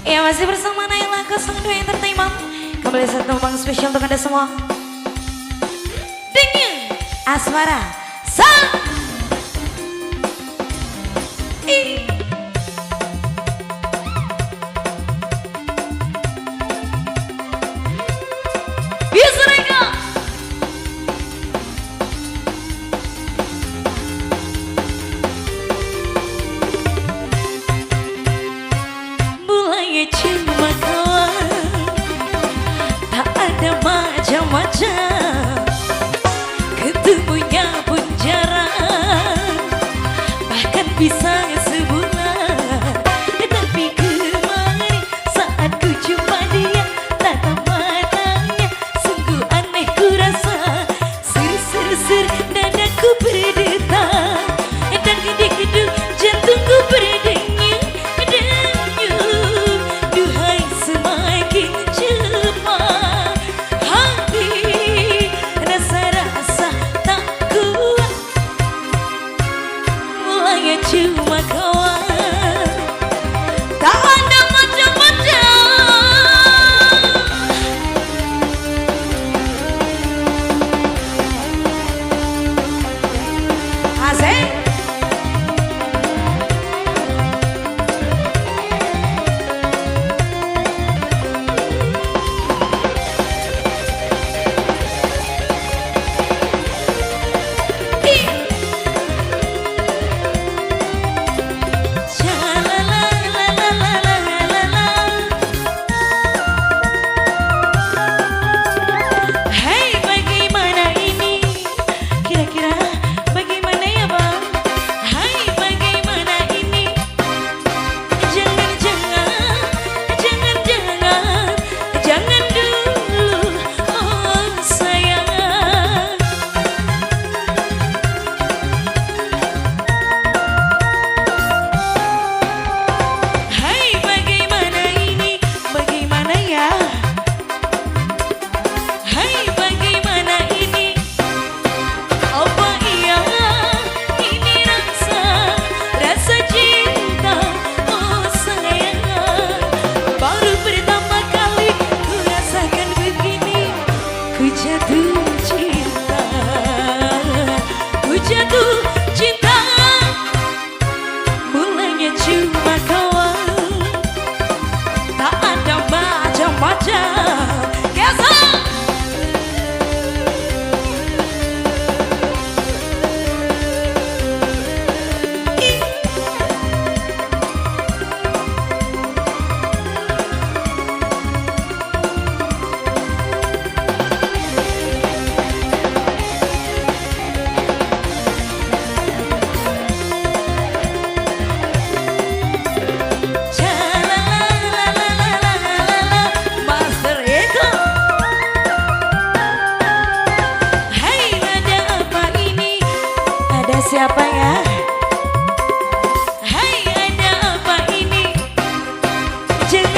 Ya masih bersama Naila 02 Entertainment. Kembali satu numpang spesial untuk anda semua. Dengan Asmara Yes, mereka. Mulanya cuma kawan, tak ada macam-macam. Ketemunya pun jarang, bahkan bisa sebulan. Tapi kemarin saat ku jumpa dia, tatap matanya sungguh aneh ku rasa. Ser-ser-ser dadaku berdetak, dan gedek-geduk jantungku berdenyut. Duhai semakin cepat, hati rasa-rasa tak kuat. Mulanya cuma kawan, tak ada macam-macam. Asik. Jatuh cinta, mulanya cuma kawan, tak ada macam-macam. Siapa ya? Hai, ada apa ini? Jangan